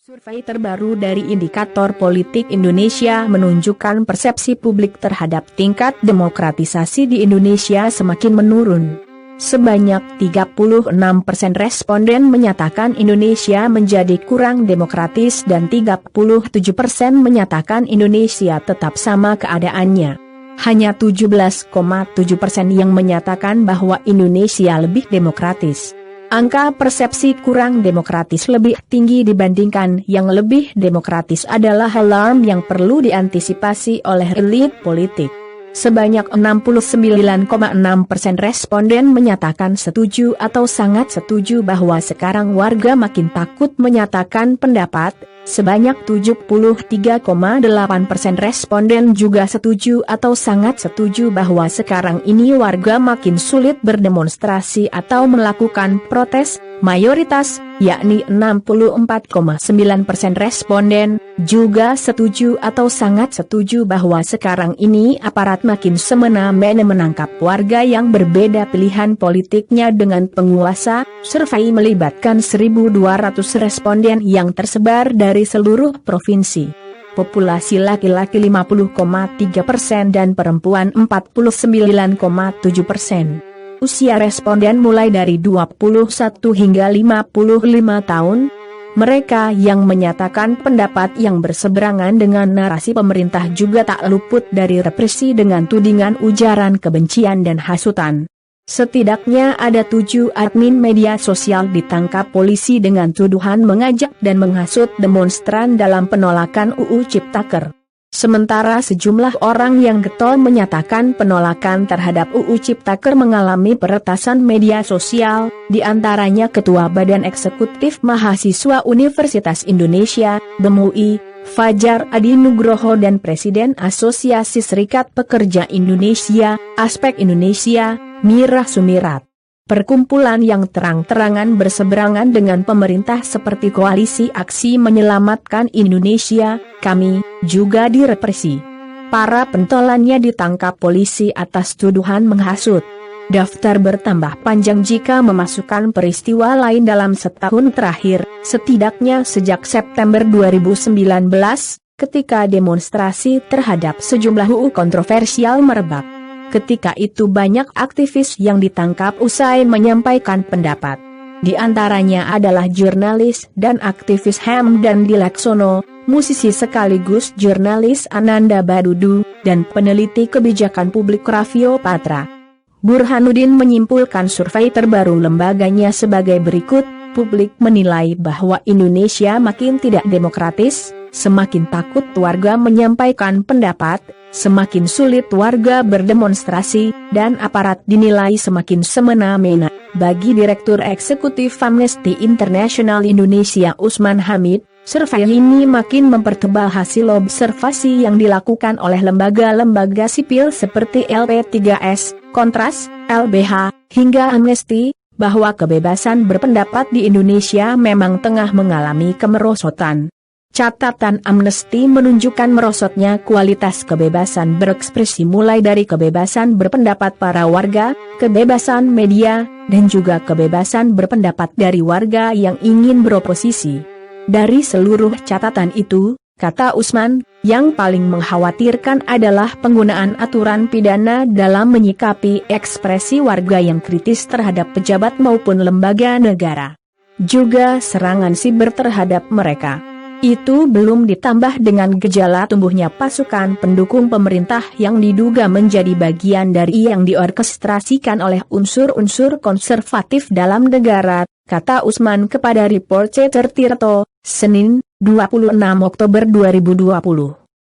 Survei terbaru dari Indikator Politik Indonesia menunjukkan persepsi publik terhadap tingkat demokratisasi di Indonesia semakin menurun. Sebanyak 36% responden menyatakan Indonesia menjadi kurang demokratis dan 37% menyatakan Indonesia tetap sama keadaannya. Hanya 17,7% yang menyatakan bahwa Indonesia lebih demokratis. Angka persepsi kurang demokratis lebih tinggi dibandingkan yang lebih demokratis adalah alarm yang perlu diantisipasi oleh elit politik. Sebanyak 69,6% responden menyatakan setuju atau sangat setuju bahwa sekarang warga makin takut menyatakan pendapat. Sebanyak 73,8% responden juga setuju atau sangat setuju bahwa sekarang ini warga makin sulit berdemonstrasi atau melakukan protes. Mayoritas, yakni 64,9% responden, juga setuju atau sangat setuju bahwa sekarang ini aparat makin semena-mena menangkap warga yang berbeda pilihan politiknya dengan penguasa. Survei melibatkan 1.200 responden yang tersebar dari seluruh provinsi. Populasi laki-laki 50,3% dan perempuan 49,7%. Usia responden mulai dari 21 hingga 55 tahun. Mereka yang menyatakan pendapat yang berseberangan dengan narasi pemerintah juga tak luput dari represi dengan tudingan ujaran kebencian dan hasutan. Setidaknya ada 7 admin media sosial ditangkap polisi dengan tuduhan mengajak dan menghasut demonstran dalam penolakan UU Ciptaker. Sementara sejumlah orang yang getol menyatakan penolakan terhadap UU Ciptaker mengalami peretasan media sosial, di antaranya Ketua Badan Eksekutif Mahasiswa Universitas Indonesia, BEM UI, Fajar Adi Nugroho dan Presiden Asosiasi Serikat Pekerja Indonesia, Aspek Indonesia, Mirah Sumirat. Perkumpulan yang terang-terangan berseberangan dengan pemerintah seperti Koalisi Aksi Menyelamatkan Indonesia, KAMI, juga direpresi. Para pentolannya ditangkap polisi atas tuduhan menghasut. Daftar bertambah panjang jika memasukkan peristiwa lain dalam setahun terakhir, setidaknya sejak September 2019, ketika demonstrasi terhadap sejumlah UU kontroversial merebak. Ketika itu banyak aktivis yang ditangkap usai menyampaikan pendapat. Di antaranya adalah jurnalis dan aktivis Hamdan Laksono, musisi sekaligus jurnalis Ananda Badudu, dan peneliti kebijakan publik Raffio Patra. Burhanuddin menyimpulkan survei terbaru lembaganya sebagai berikut, publik menilai bahwa Indonesia makin tidak demokratis, semakin takut warga menyampaikan pendapat, semakin sulit warga berdemonstrasi, dan aparat dinilai semakin semena-mena. Bagi Direktur Eksekutif Amnesty International Indonesia Usman Hamid, survei ini makin mempertebal hasil observasi yang dilakukan oleh lembaga-lembaga sipil seperti LP3S, Kontras, LBH, hingga Amnesty, bahwa kebebasan berpendapat di Indonesia memang tengah mengalami kemerosotan. Catatan Amnesty menunjukkan merosotnya kualitas kebebasan berekspresi mulai dari kebebasan berpendapat para warga, kebebasan media, dan juga kebebasan berpendapat dari warga yang ingin beroposisi. Dari seluruh catatan itu, kata Usman, yang paling mengkhawatirkan adalah penggunaan aturan pidana dalam menyikapi ekspresi warga yang kritis terhadap pejabat maupun lembaga negara. Juga serangan siber terhadap mereka. Itu belum ditambah dengan gejala tumbuhnya pasukan pendukung pemerintah yang diduga menjadi bagian dari yang diorkestrasikan oleh unsur-unsur konservatif dalam negara, kata Usman kepada Reporter Tirto, Senin, 26 Oktober 2020.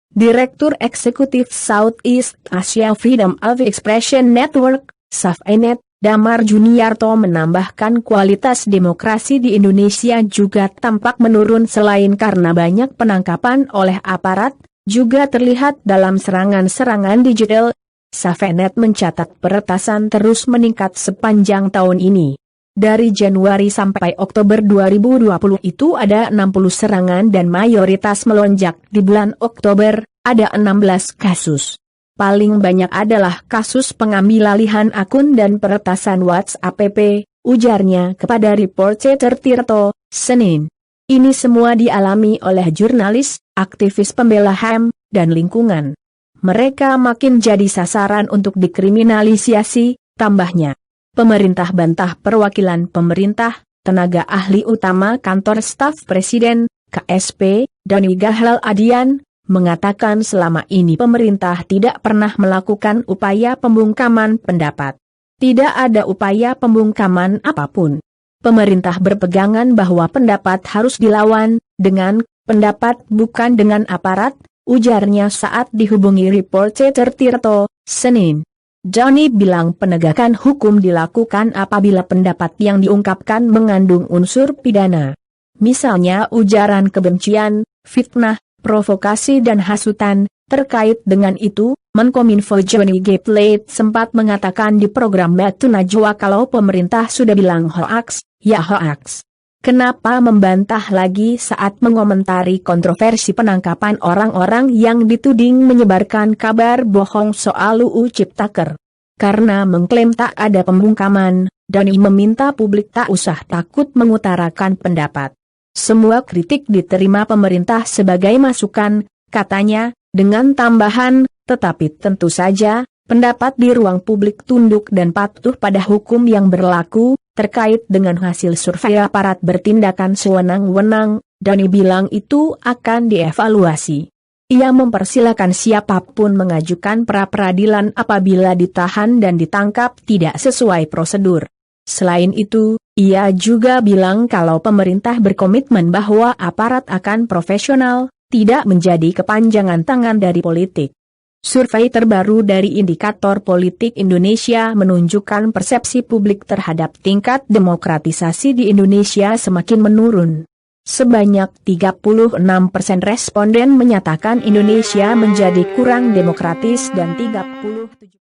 Direktur Eksekutif Southeast Asia Freedom of Expression Network, SAFENET, Damar Juniarto menambahkan kualitas demokrasi di Indonesia juga tampak menurun selain karena banyak penangkapan oleh aparat, juga terlihat dalam serangan-serangan digital. SAFENET mencatat peretasan terus meningkat sepanjang tahun ini. Dari Januari sampai Oktober 2020 itu ada 60 serangan dan mayoritas melonjak di bulan Oktober, ada 16 kasus. Paling banyak adalah kasus pengambilalihan akun dan peretasan WhatsApp, ujarnya kepada Reporter Tirto, Senin. Ini semua dialami oleh jurnalis, aktivis pembela HAM, dan lingkungan. Mereka makin jadi sasaran untuk dikriminalisasi, tambahnya. Pemerintah bantah perwakilan pemerintah, tenaga ahli utama kantor staf presiden, KSP, Doni Gahlal Adian, mengatakan selama ini pemerintah tidak pernah melakukan upaya pembungkaman pendapat. Tidak ada upaya pembungkaman apapun. Pemerintah berpegangan bahwa pendapat harus dilawan, dengan pendapat bukan dengan aparat, ujarnya saat dihubungi reporter Tirto, Senin. Johnny bilang penegakan hukum dilakukan apabila pendapat yang diungkapkan mengandung unsur pidana. Misalnya ujaran kebencian, fitnah, provokasi dan hasutan. Terkait dengan itu, Menkominfo Johnny G. Plate sempat mengatakan di program Batu Najwa kalau pemerintah sudah bilang hoaks, ya hoaks. Kenapa membantah lagi saat mengomentari kontroversi penangkapan orang-orang yang dituding menyebarkan kabar bohong soal UU Ciptaker? Karena mengklaim tak ada pembungkaman, Doni meminta publik tak usah takut mengutarakan pendapat. Semua kritik diterima pemerintah sebagai masukan, katanya, dengan tambahan, tetapi tentu saja, pendapat di ruang publik tunduk dan patuh pada hukum yang berlaku. Terkait dengan hasil survei aparat bertindakan sewenang-wenang, Doni bilang itu akan dievaluasi. Ia mempersilakan siapapun mengajukan pra-peradilan apabila ditahan dan ditangkap tidak sesuai prosedur. Selain itu, ia juga bilang kalau pemerintah berkomitmen bahwa aparat akan profesional, tidak menjadi kepanjangan tangan dari politik. Survei terbaru dari Indikator Politik Indonesia menunjukkan persepsi publik terhadap tingkat demokratisasi di Indonesia semakin menurun. Sebanyak 36% responden menyatakan Indonesia menjadi kurang demokratis dan 37%